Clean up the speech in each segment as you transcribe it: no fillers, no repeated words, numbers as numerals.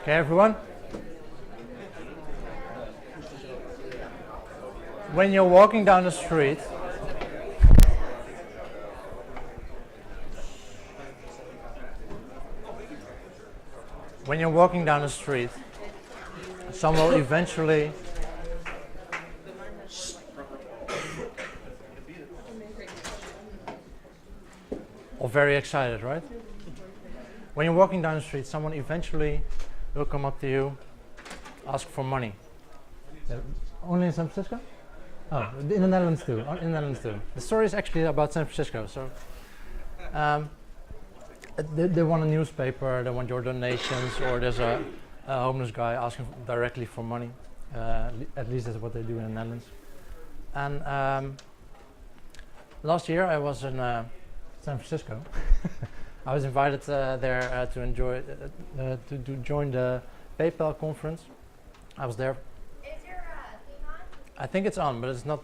Okay, everyone? When you're walking down the street, some will eventually or very excited, right? When you're walking down the street, someone eventually will come up to you, ask for money. Only in San Francisco? Oh, in the Netherlands too. In the Netherlands too. The story is actually about San Francisco. So, they want a newspaper, they want your donations, or there's a homeless guy asking directly for money. At least that's what they do in the Netherlands. And last year I was in San Francisco. I was invited there to join the PayPal conference. I was there. Is your thing on? I think it's on, but it's not.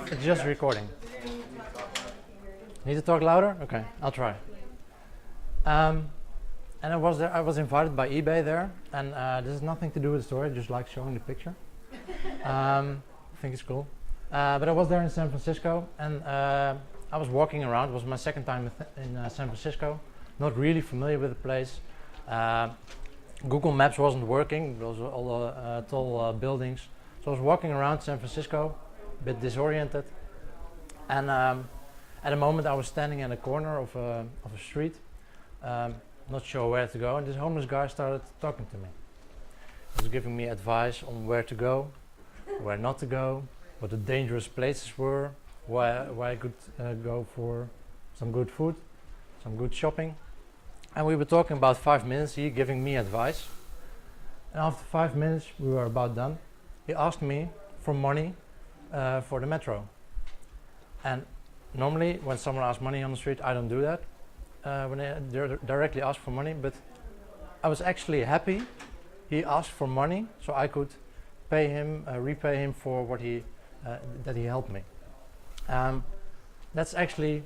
It's just recording. Need to talk louder? Okay, I'll try. And I was there. I was invited by eBay there, and this has nothing to do with the story. I just like showing the picture. I think it's cool. But I was there in San Francisco, and I was walking around. It was my second time in San Francisco. Not really familiar with the place. Google Maps wasn't working. There was all the tall buildings. So I was walking around San Francisco, a bit disoriented. And at a moment I was standing in a corner of a street, not sure where to go. And this homeless guy started talking to me. He was giving me advice on where to go, where not to go, what the dangerous places were, where I could go for some good food, some good shopping. And we were talking about 5 minutes, he giving me advice. And after 5 minutes, we were about done. He asked me for money for the metro. And normally, when someone asks money on the street, I don't do that. When they directly ask for money, but I was actually happy he asked for money so I could pay him, repay him for what that he helped me. That's actually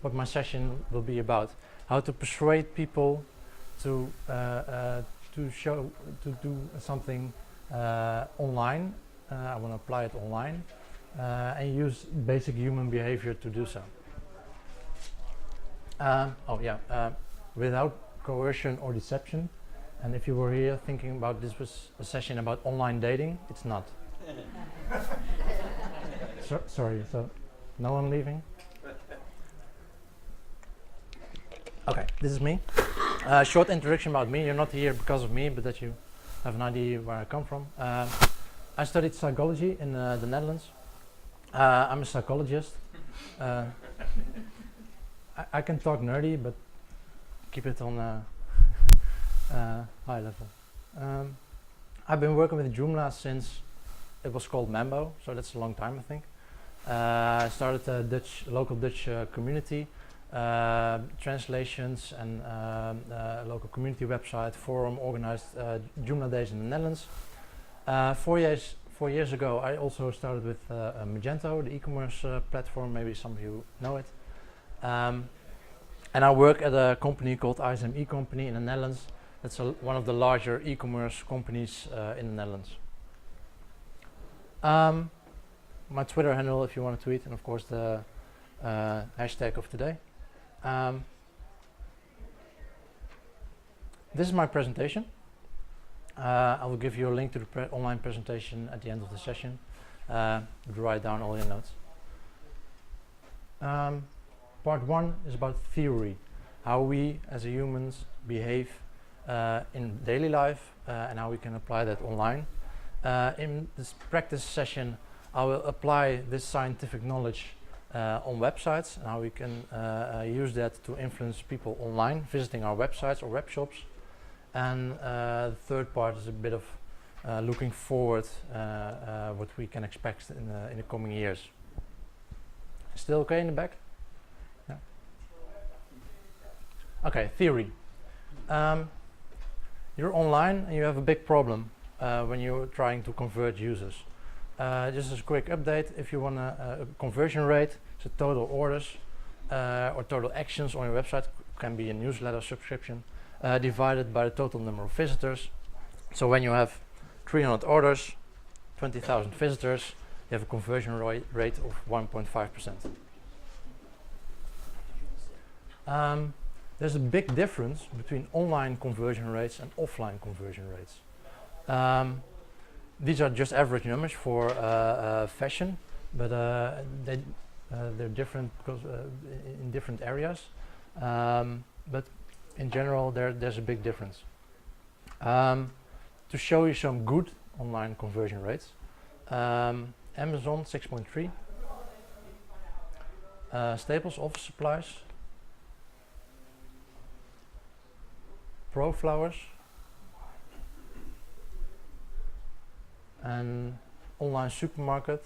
what my session will be about: how to persuade people to do something online. I want to apply it online and use basic human behavior to do so. Without coercion or deception. And if you were here thinking about this was a session about online dating, it's not. Sorry, so no one leaving? Okay, this is me. Short introduction about me. You're not here because of me, but that you have an idea where I come from. I studied psychology in the Netherlands. I'm a psychologist. I can talk nerdy, but keep it on a high level. I've been working with Joomla since it was called Mambo, so that's a long time, I think. I started a local Dutch community, translations and a local community website, forum, organized Joomla days in the Netherlands. 4 years ago, I also started with Magento, the e-commerce platform. Maybe some of you know it. And I work at a company called ISM E-Company in the Netherlands. That's one of the larger e-commerce companies in the Netherlands. My Twitter handle, if you want to tweet, and of course the hashtag of today. This is my presentation. I will give you a link to the online presentation at the end of the session. Write down all your notes. Part 1 is about theory, how we as humans behave in daily life and how we can apply that online. In this practice session, I will apply this scientific knowledge on websites and how we can use that to influence people online, visiting our websites or web shops. And the third part is a bit of looking forward, what we can expect in the coming years. Still okay in the back? Yeah. Okay, theory. You're online and you have a big problem when you're trying to convert users. Just as a quick update, if you want a conversion rate, so total orders, or total actions on your website, can be a newsletter subscription, divided by the total number of visitors. So when you have 300 orders, 20,000 visitors, you have a conversion rate of 1.5%. There's a big difference between online conversion rates and offline conversion rates. These are just average numbers for fashion, but they're different because in different areas. But in general, there's a big difference. To show you some good online conversion rates, Amazon 6.3, Staples office supplies, Pro Flowers, and online supermarket.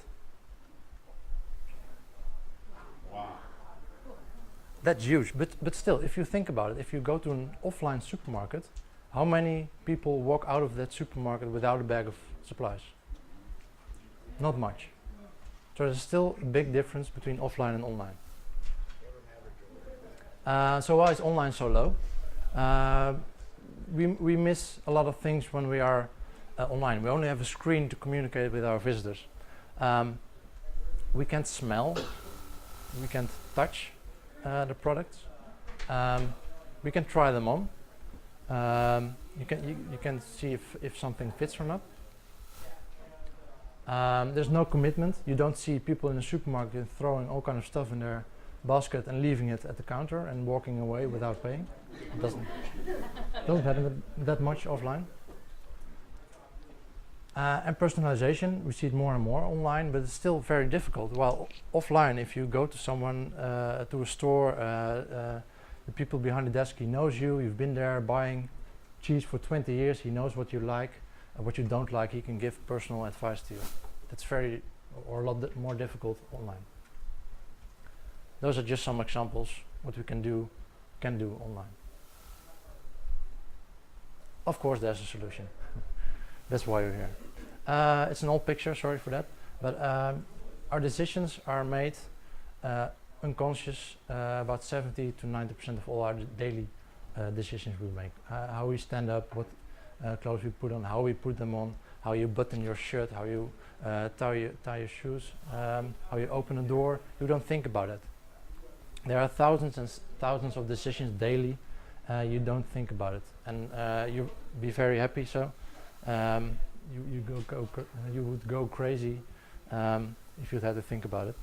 Wow. That's huge, but still, if you think about it, if you go to an offline supermarket, how many people walk out of that supermarket without a bag of supplies? Not much. So there's still a big difference between offline and online. So why is online so low? We miss a lot of things when we are online. We only have a screen to communicate with our visitors. We can't smell, we can't touch the products. We can try them on. You can see if something fits or not. There's no commitment. You don't see people in the supermarket throwing all kind of stuff in their basket and leaving it at the counter and walking away without paying. It doesn't happen that much offline. And personalization, we see it more and more online, but it's still very difficult. While offline, if you go to someone, to a store, the people behind the desk, he knows you, you've been there buying cheese for 20 years, he knows what you like and what you don't like, he can give personal advice to you. That's a lot more difficult online. Those are just some examples what we can do online. Of course there's a solution. That's why you're here. It's an old picture, sorry for that, but our decisions are made unconscious. About 70 to 90% of all our daily decisions we make. How we stand up, what clothes we put on, how we put them on, how you button your shirt, how you tie your shoes, how you open a door. You don't think about it. There are thousands and thousands of decisions daily. You don't think about it, and you'll be very happy. So you would go crazy if you had to think about it.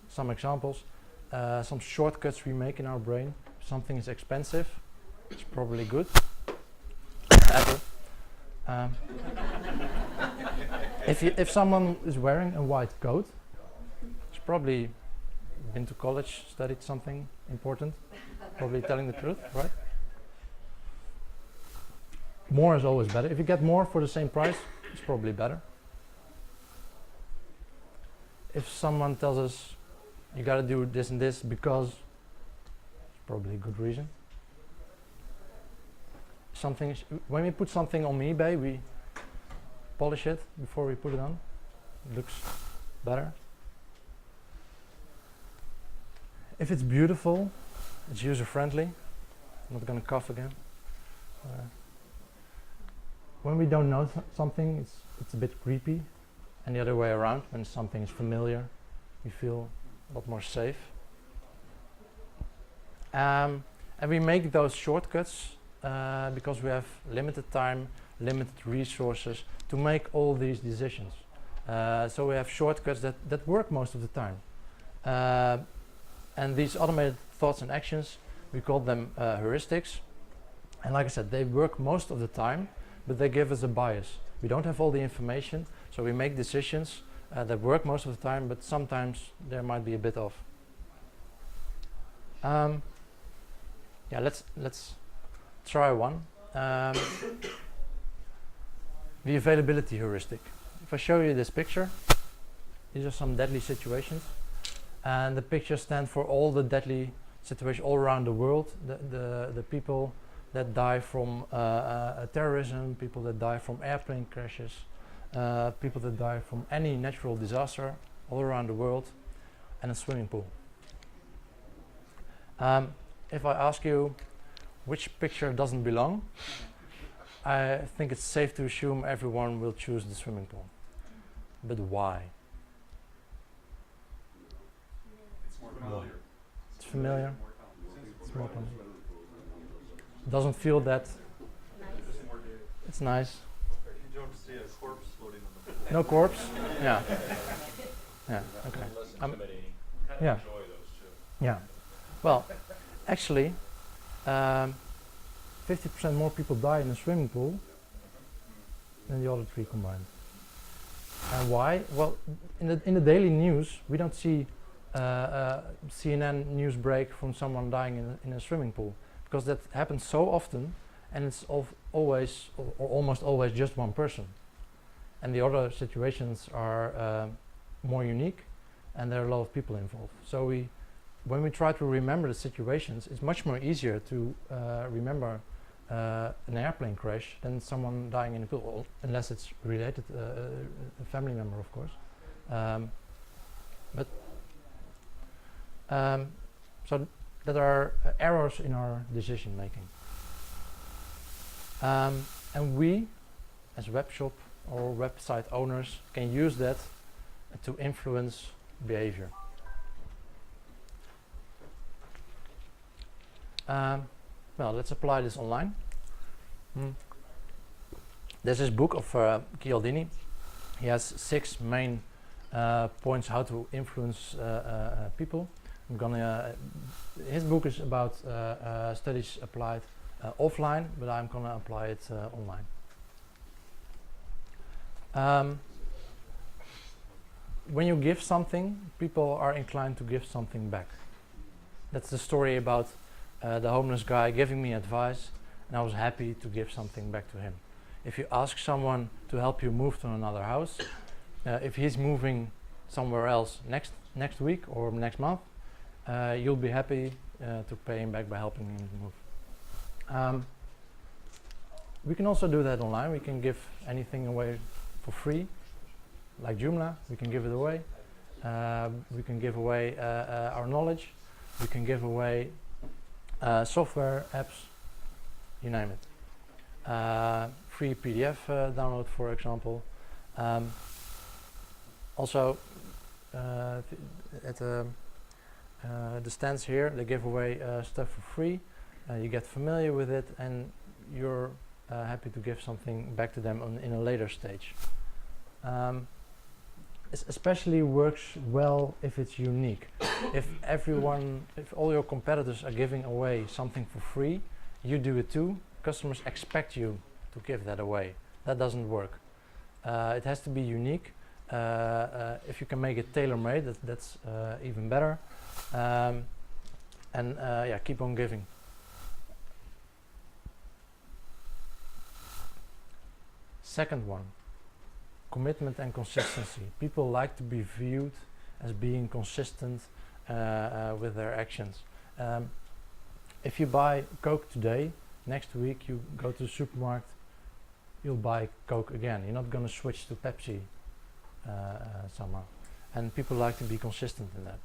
Some examples, some shortcuts we make in our brain. If something is expensive, it's probably good. Apple. If someone is wearing a white coat, it's probably been to college, studied something important, probably telling the truth, right? More is always better. If you get more for the same price, it's probably better. If someone tells us you gotta do this and this because, it's probably a good reason. When we put something on eBay, we polish it before we put it on. It looks better. If it's beautiful, it's user-friendly. I'm not gonna cough again. When we don't know something, it's a bit creepy, and the other way around. When something is familiar, we feel a lot more safe. And we make those shortcuts because we have limited time, limited resources to make all these decisions. So we have shortcuts that work most of the time. And these automated thoughts and actions, we call them heuristics. And like I said, they work most of the time, but they give us a bias. We don't have all the information, so we make decisions that work most of the time, but sometimes there might be a bit off. Yeah, let's try one. The availability heuristic. If I show you this picture, these are some deadly situations, and the pictures stand for all the deadly situations all around the world. The people that die from terrorism, people that die from airplane crashes, people that die from any natural disaster all around the world. and a swimming pool. If I ask you which picture doesn't belong, I think it's safe to assume everyone will choose the swimming pool. But why? It's more familiar. It's familiar. It's more common. Doesn't feel that. It's nice. You don't see a corpse floating on the pool. No corpse. Yeah. Yeah. Okay. Less intimidating. Kind yeah. of enjoy those two. Yeah. Well, actually, 50% more people die in a swimming pool than the other three combined. And why? Well, in the daily news, we don't see CNN news break from someone dying in a swimming pool, because that happens so often, and it's always or almost always just one person. And the other situations are more unique, and there are a lot of people involved. So when we try to remember the situations, it's much more easier to remember an airplane crash than someone dying in a pool, unless it's related, a family member, of course. So that are errors in our decision making. And we, as webshop or website owners, can use that to influence behavior. Well, let's apply this online. There's this book of Chialdini. He has 6 main points how to influence people. His book is about studies applied offline, but I'm gonna apply it online. When you give something, people are inclined to give something back. That's the story about the homeless guy giving me advice, and I was happy to give something back to him. If you ask someone to help you move to another house, if he's moving somewhere else next week or next month, you'll be happy to pay him back by helping him move. We can also do that online. We can give anything away for free, like Joomla. We can give it away. We can give away our knowledge. We can give away software, apps, you name it. Free PDF download, for example. Also, at the stands here, they give away stuff for free. You get familiar with it, and you're happy to give something back to them in a later stage. Especially works well if it's unique. If all your competitors are giving away something for free, you do it too. Customers expect you to give that away. That doesn't work. It has to be unique. If you can make it tailor-made, that's even better. Yeah, keep on giving. Second one, commitment and consistency. People like to be viewed as being consistent with their actions. If you buy Coke today, next week you go to the supermarket, you'll buy Coke again. You're not going to switch to Pepsi somehow. And people like to be consistent in that.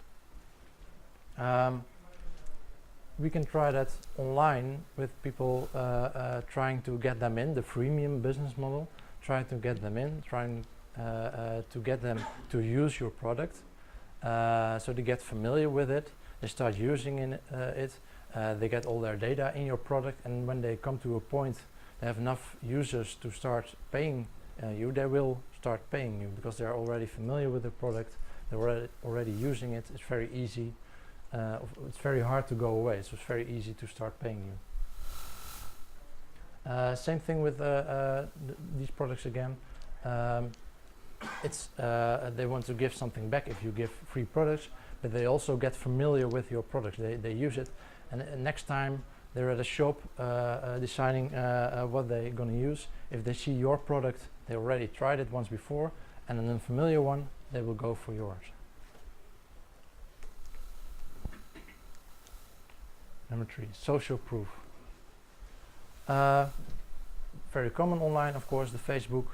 We can try that online with people trying to get them in, the freemium business model, trying to get them in, trying to get them to use your product. So they get familiar with it, they start using it, they get all their data in your product, and when they come to a point they have enough users to start paying you, they will start paying you because they're already familiar with the product, they're already using it. It's very easy. It's very hard to go away, so it's very easy to start paying you. Same thing with these products again. They want to give something back if you give free products, but they also get familiar with your products. They use it, and next time they're at a shop deciding what they're going to use, if they see your product, they already tried it once before, and an unfamiliar one, they will go for yours. Number 3, social proof. Very common online, of course, the Facebook.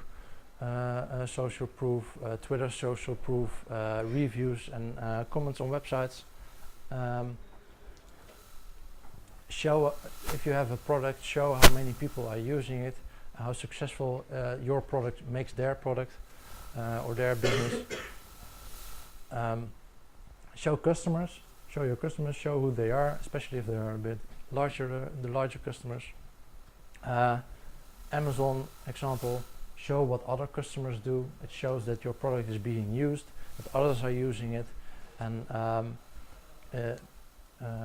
social proof, Twitter social proof, reviews and comments on websites. Show if you have a product, show how many people are using it, how successful your product makes their product or their business. Show customers, show your customers, show who they are, especially if they are a bit larger, the larger customers. Amazon example, show what other customers do. It shows that your product is being used, that others are using it, and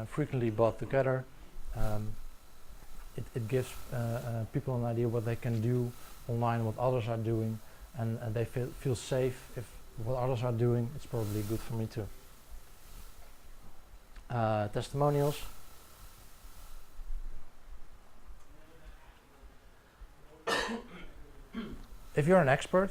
frequently bought together. It gives people an idea what they can do online, what others are doing, and they feel safe. If what others are doing, it's probably good for me too. Testimonials. If you're an expert,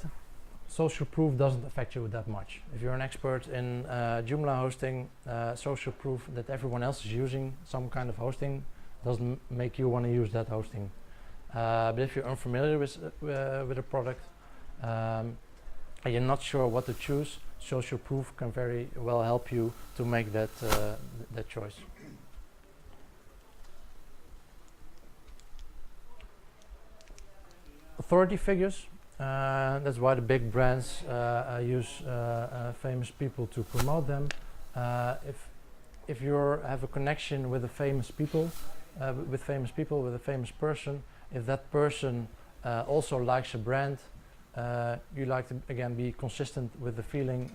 social proof doesn't affect you that much. If you're an expert in Joomla hosting, social proof that everyone else is using some kind of hosting doesn't make you want to use that hosting. But if you're unfamiliar with a product and you're not sure what to choose, social proof can very well help you to make that that choice. Authority figures. That's why the big brands use famous people to promote them. If you have a connection with a famous people, with a famous person, if that person also likes a brand, you like to again be consistent with the feeling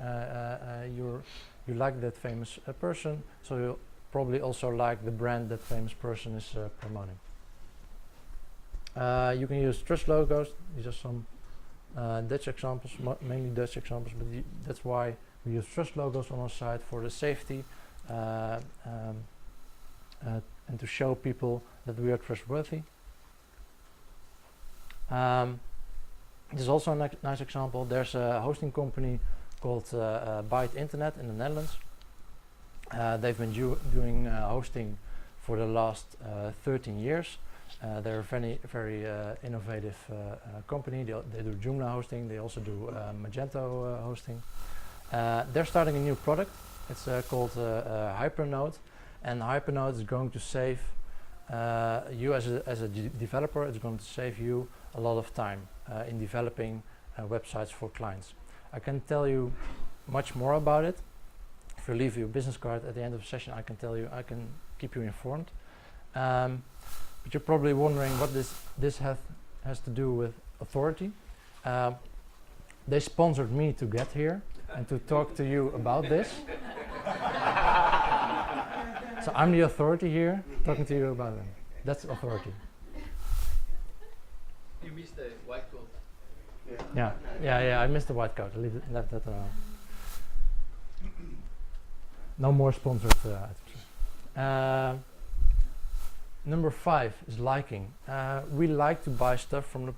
you like that famous person, so you'll probably also like the brand that famous person is promoting. You can use trust logos. These are some Dutch examples, mainly Dutch examples, but that's why we use trust logos on our site for the safety and to show people that we are trustworthy. This is also a nice example. There's a hosting company called Byte Internet in the Netherlands. They've been doing hosting for the last 13 years. They're a very innovative company. They do Joomla hosting. They also do Magento hosting. They're starting a new product. It's called Hypernode, and Hypernode is going to save you as a developer. It's going to save you a lot of time in developing websites for clients. I can tell you much more about it. If you leave your business card at the end of the session, I can tell you. I can keep you informed. But you're probably wondering what this has to do with authority. They sponsored me to get here and to talk to you about this. So I'm the authority here, talking to you about them. That's authority. You missed the white coat. Yeah. I missed the white coat. I left that around. No more sponsored items. Number 5 is liking. We like to buy stuff from the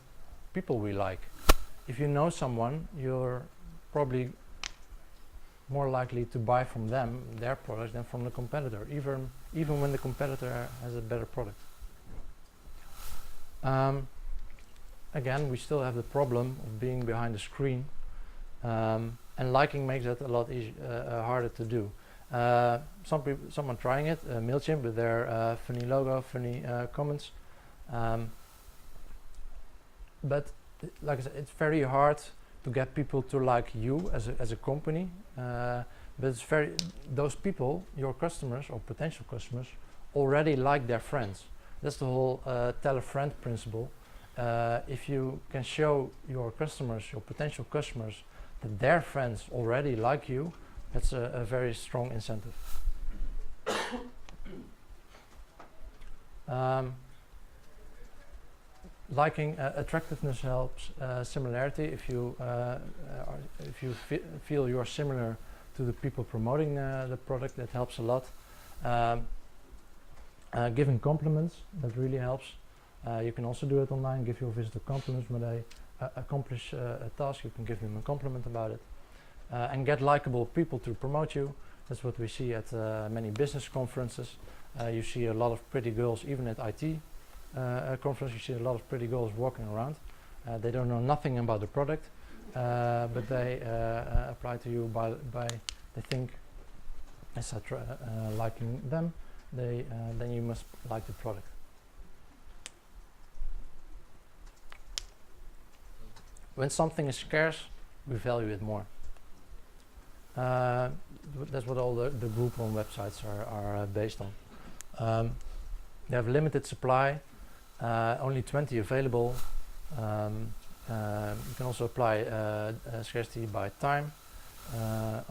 people we like. If you know someone, you're probably more likely to buy from them their product than from the competitor, even when the competitor has a better product. Again, we still have the problem of being behind the screen, and liking makes that a lot harder to do. Some are trying it, MailChimp with their funny logo, funny comments, but like I said, it's very hard to get people to like you as a company, but it's those people, your customers or potential customers, already like their friends. That's the whole tell a friend principle. If you can show your customers, your potential customers, that their friends already like you, that's a very strong incentive. Liking attractiveness helps. Similarity, if you feel you're similar to the people promoting the product, that helps a lot. Giving compliments, that really helps. You can also do it online. Give your visitor compliments when they accomplish a task. You can give them a compliment about it. And get likable people to promote you. That's what we see at many business conferences. You see a lot of pretty girls, even at IT conference. You see a lot of pretty girls walking around. They don't know nothing about the product, but they apply to you by they think, etc. Liking them, then you must like the product. When something is scarce, we value it more. That's what all the Groupon websites are based on. They have limited supply, only 20 available. You can also apply scarcity by time,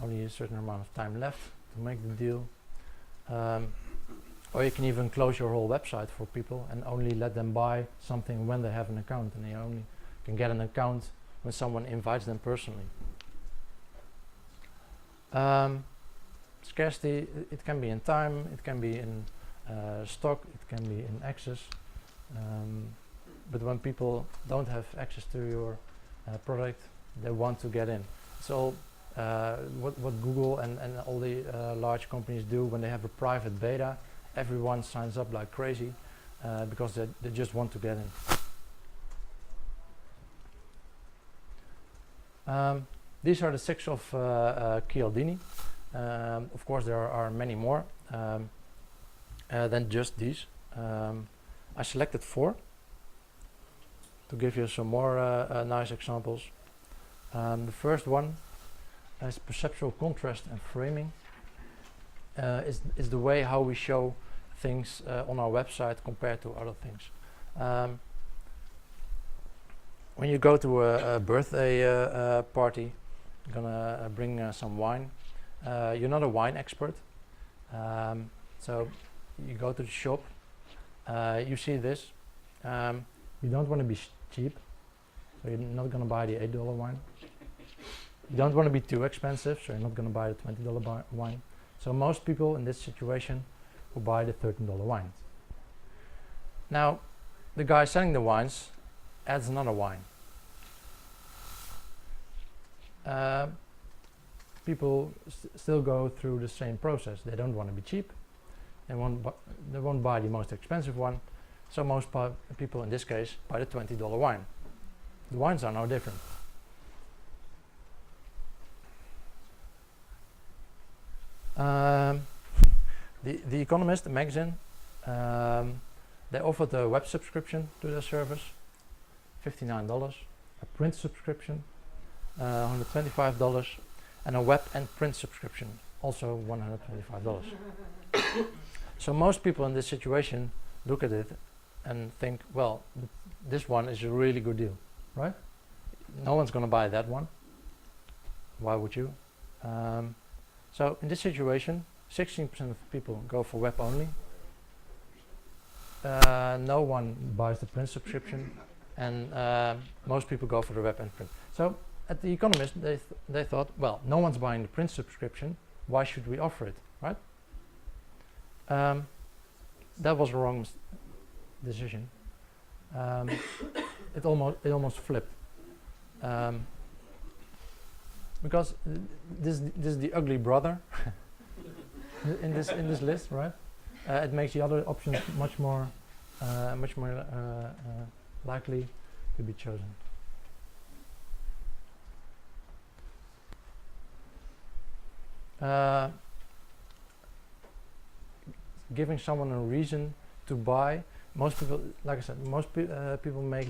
only a certain amount of time left to make the deal. Or you can even close your whole website for people and only let them buy something when they have an account, and they only can get an account when someone invites them personally. Scarcity, it can be in time, it can be in stock, it can be in access. But when people don't have access to your product, they want to get in. So what Google and all the large companies do when they have a private beta, everyone signs up like crazy because they just want to get in. These are the 6 of Chialdini. Of course, there are many more than just these. I selected 4 to give you some more nice examples. The first one is perceptual contrast and framing. Is the way how we show things on our website compared to other things. When you go to a birthday party, you're gonna bring some wine. You're not a wine expert, so you go to the shop. You see this. You don't want to be cheap, so you're not gonna buy the $8 wine. You don't want to be too expensive, so you're not gonna buy the $20 wine. So most people in this situation will buy the $13 wine. Now, the guy selling the wines adds another wine. People still go through the same process. They don't want to be cheap. They won't buy the most expensive one. So most people in this case buy the $20 wine. The wines are no different. The Economist, the magazine, they offered a web subscription to their service, $59, a print subscription, $125, and a web and print subscription, also $125. So most people in this situation look at it and think, well, this one is a really good deal, right? No one's going to buy that one. Why would you? So in this situation, 16% of people go for web only. No one buys the print subscription, and most people go for the web and print. So at The Economist, they thought, well, no one's buying the print subscription. Why should we offer it, right? That was a wrong decision. It almost flipped. Because this is the ugly brother in this list, right? It makes the other options much more likely to be chosen. Giving someone a reason to buy. Most people, like I said, people make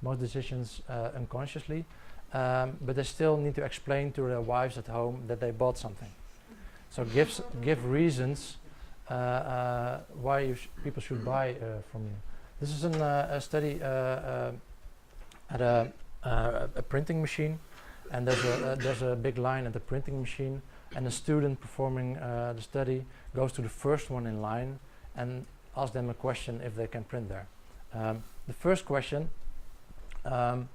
most decisions unconsciously, but they still need to explain to their wives at home that they bought something. So give reasons why people should buy from you. This is a study at a printing machine, and there's a big line at the printing machine, and the student performing the study goes to the first one in line and asks them a question if they can print there. The first question,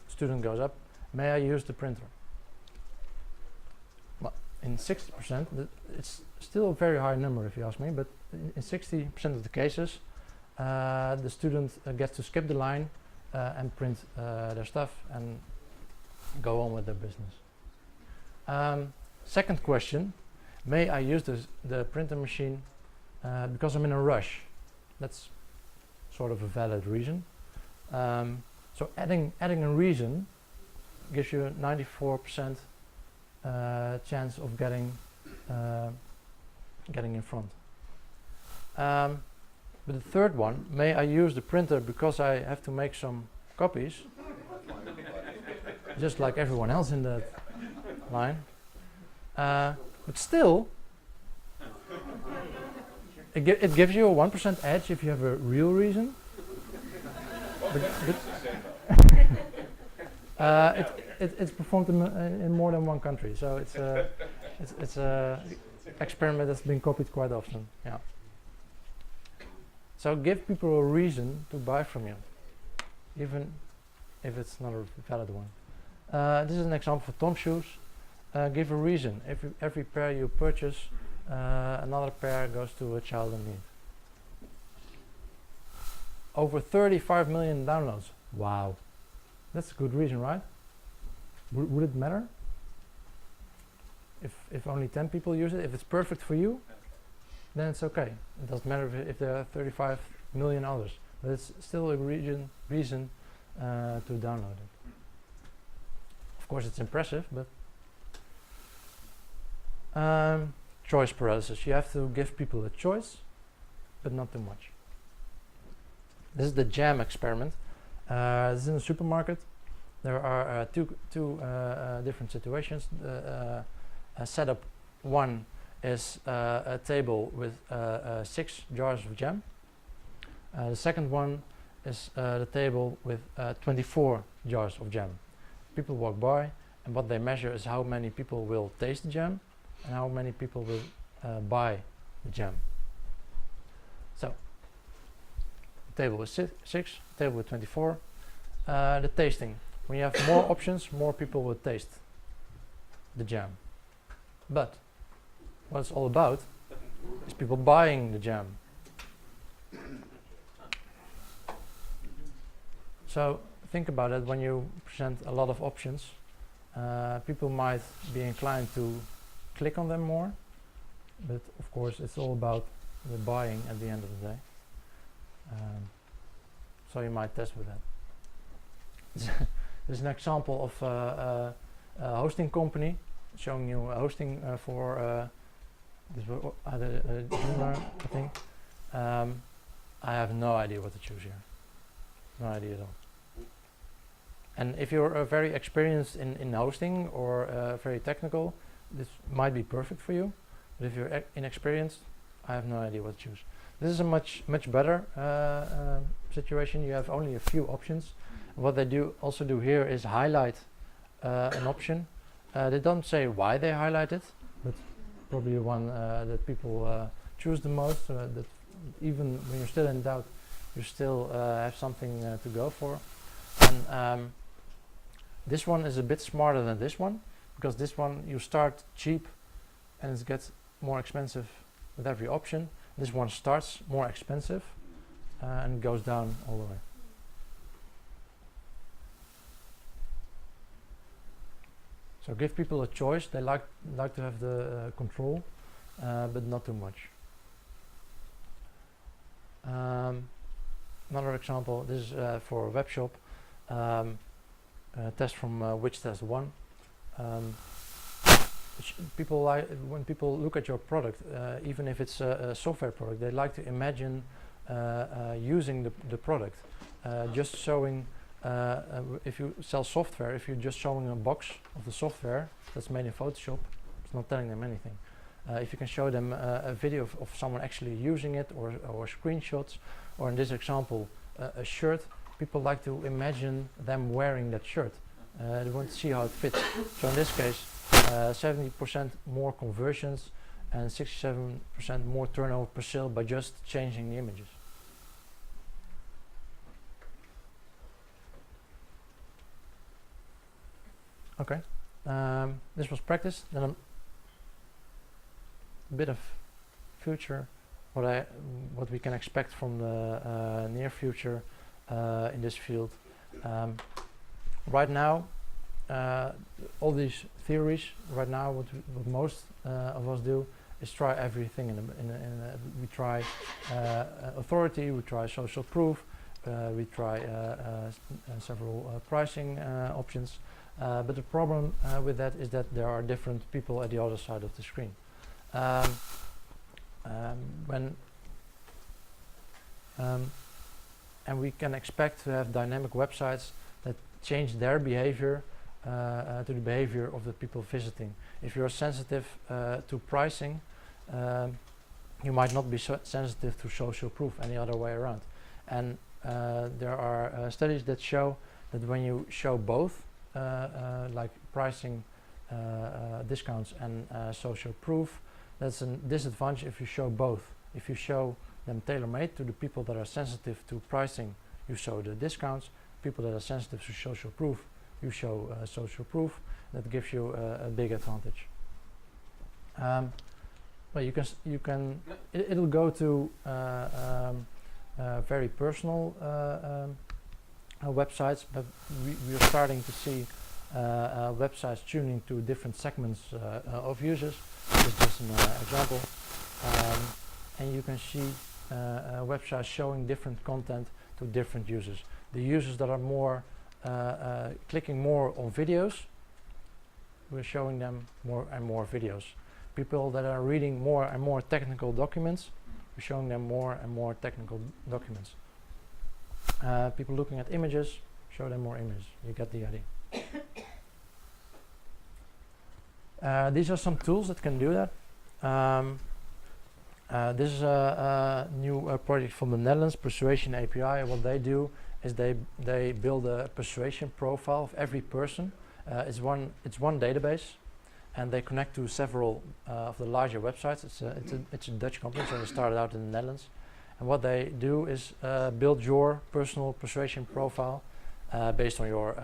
student goes up, may I use the printer? Well, in 60%, it's still a very high number if you ask me, but in 60% of the cases, the student gets to skip the line and print their stuff and go on with their business. Second question, may I use the printer machine because I'm in a rush? That's sort of a valid reason. So adding a reason gives you a 94% chance of getting in front. But the third one, may I use the printer because I have to make some copies, just like everyone else in that line. But still, it gives you a 1% edge if you have a real reason. It's performed in more than one country, so it's a experiment that's been copied quite often. Yeah. So give people a reason to buy from you, even if it's not a valid one. This is an example for Tom's shoes. Give a reason. Every pair you purchase, another pair goes to a child in need. Over 35 million downloads. Wow. That's a good reason, right? Would it matter? If only 10 people use it, if it's perfect for you, then it's okay. It doesn't matter if there are 35 million others, but it's still a reason to download it. Of course, it's impressive, but choice paralysis. You have to give people a choice, but not too much. This is the jam experiment. This is in a supermarket. There are two different situations. Setup one is a table with 6 jars of jam. The second one is the table with 24 jars of jam. People walk by, and what they measure is how many people will taste the jam and how many people will buy the jam. So, table with 6, table with 24. The tasting. When you have more options, more people will taste the jam. But what it's all about is people buying the jam. So think about it. When you present a lot of options, people might be inclined to click on them more, but of course it's all about the buying at the end of the day. So you might test with that. This is an example of a hosting company showing you hosting for Joomla, I think. I have no idea what to choose here. No idea at all. And if you're very experienced in hosting or very technical, this might be perfect for you. But if you're inexperienced, I have no idea what to choose. This is a much better situation. You have only a few options. What they also do here is highlight an option. They don't say why they highlight it, but probably one that people choose the most. That even when you're still in doubt, you still have something to go for. And this one is a bit smarter than this one, because this one you start cheap and it gets more expensive with every option. This one starts more expensive and goes down all the way. So give people a choice. They like to have the control, but not too much. Another example. This is for a web shop. Test from Which Test 1. People like when people look at your product, even if it's a software product, they like to imagine using the product. Just showing. If you sell software, if you're just showing a box of the software that's made in Photoshop, it's not telling them anything. If you can show them a video of someone actually using it, or screenshots, or in this example, a shirt, people like to imagine them wearing that shirt. They want to see how it fits. So in this case, 70% more conversions and 67% more turnover per sale by just changing the images. Okay, this was practice. Then a bit of future, what we can expect from the near future in this field. Right now, all these theories. Right now, what most of us do is try everything. We try authority, we try social proof, we try several pricing options. But the problem with that is that there are different people at the other side of the screen. And we can expect to have dynamic websites that change their behavior to the behavior of the people visiting. If you're sensitive to pricing, you might not be sensitive to social proof and the other way around. And there are studies that show that when you show both, like pricing discounts and social proof, that's a disadvantage if you show both. If you show them tailor-made to the people that are sensitive to pricing, you show the discounts. People that are sensitive to social proof, you show social proof. That gives you a big advantage. Well, it'll go to very personal websites, but we are starting to see websites tuning to different segments of users. This is just an example. And you can see websites showing different content to different users. The users that are more clicking more on videos, we're showing them more and more videos. People that are reading more and more technical documents, we're showing them more and more technical documents. People looking at images, show them more images. You get the idea. These are some tools that can do that. This is a new project from the Netherlands, Persuasion API. What they do is they build a persuasion profile of every person. It's one database, and they connect to several of the larger websites. It's a Dutch company, so they started out in the Netherlands. And what they do is build your personal persuasion profile based on your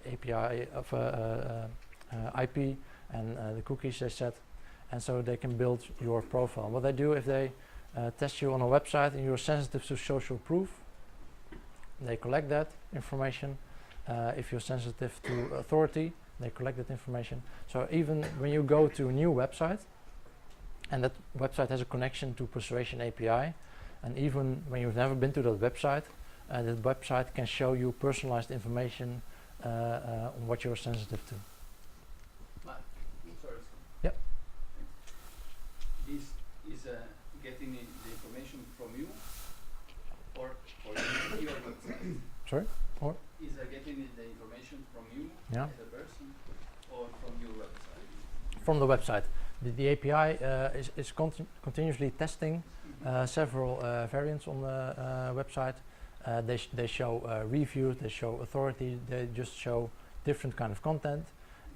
API of IP and the cookies they set. And so they can build your profile. What they do if they test you on a website and you're sensitive to social proof, they collect that information. If you're sensitive to authority, they collect that information. So even when you go to a new website, and that website has a connection to Persuasion API, and even when you've never been to that website can show you personalized information on what you're sensitive to. Sorry. Yep. This is getting the information from you, or your website? Sorry? Or? Is getting the information from you Yeah. as a person, or from your website? From the website. The API is continuously testing several variants on the website. They show reviews, they show authority, they just show different kind of content,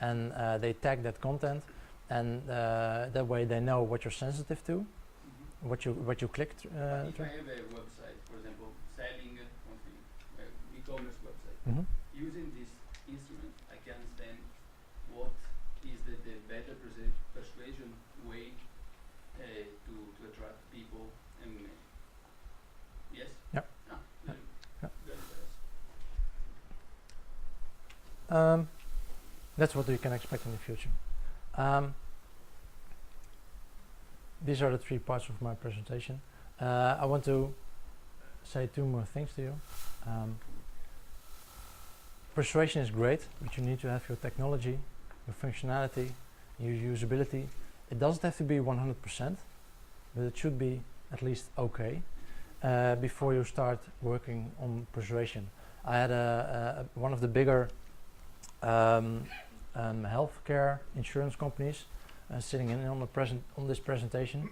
and they tag that content, and that way they know what you're sensitive to, what you clicked If I have a website, for example, selling something, e-commerce website, using this instrument, I can understand what is the better persuasion way to attract people, and yes? Yep. Ah, Yep. very That's what you can expect in the future. These are the 3 parts of my presentation. I want to say 2 more things to you. Persuasion is great, but you need to have your technology, your functionality, your usability. It doesn't have to be 100%, but it should be at least okay before you start working on persuasion. I had one of the bigger healthcare insurance companies sitting in on this presentation,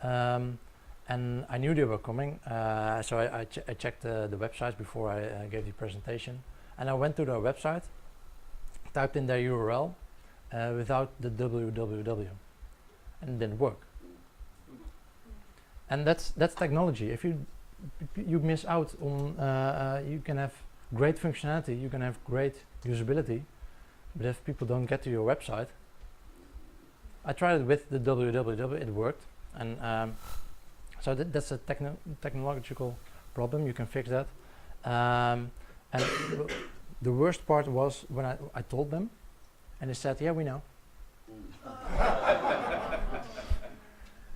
and I knew they were coming, so I checked the websites before I gave the presentation, and I went to their website, typed in their URL without the www, and it didn't work. And that's technology. If you miss out on, you can have great functionality, you can have great usability, but if people don't get to your website, I tried it with the www, it worked, and so that's a technological problem. You can fix that, and the worst part was when I told them, and they said, "Yeah, we know."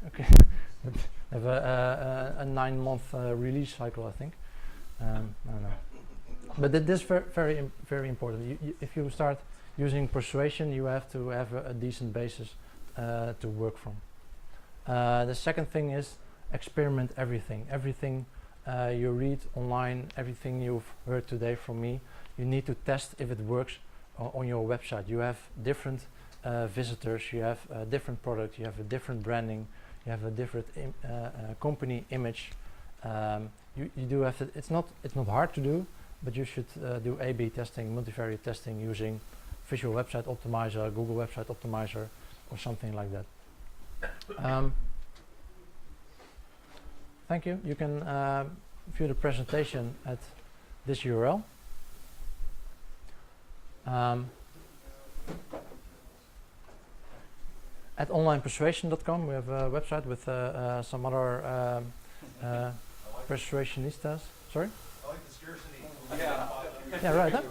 Okay, they have a 9-month release cycle, I think. I don't know. But this is very important. If you start using Persuasion, you have to have a decent basis to work from. The second thing is experiment everything. Everything you read online, everything you've heard today from me, you need to test if it works on your website. You have different visitors, you have a different product, you have a different branding, you have a different company image. You do have to, it's not hard to do, but you should do A/B testing, multivariate testing using Visual Website Optimizer, Google Website Optimizer, or something like that. Thank you. You can view the presentation at this URL. At onlinepersuasion.com we have a website with some other persuasionistas. Sorry? I like the scarcity. Yeah, right. Huh?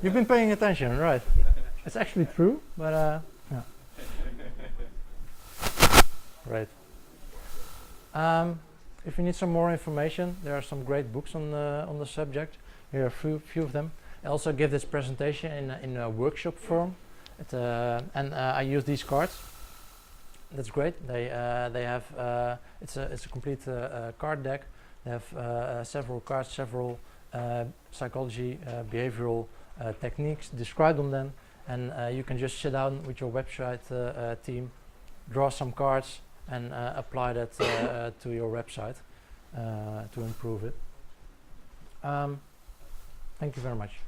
You've been paying attention, right? It's actually true, but yeah. Right. If you need some more information, there are some great books on the subject. Here are a few of them. I also give this presentation in a workshop form, and I use these cards. That's great. They have it's a complete card deck. They have several cards, several psychology, behavioral techniques described on them, and you can just sit down with your website team, draw some cards, and apply that to your website to improve it. Thank you very much.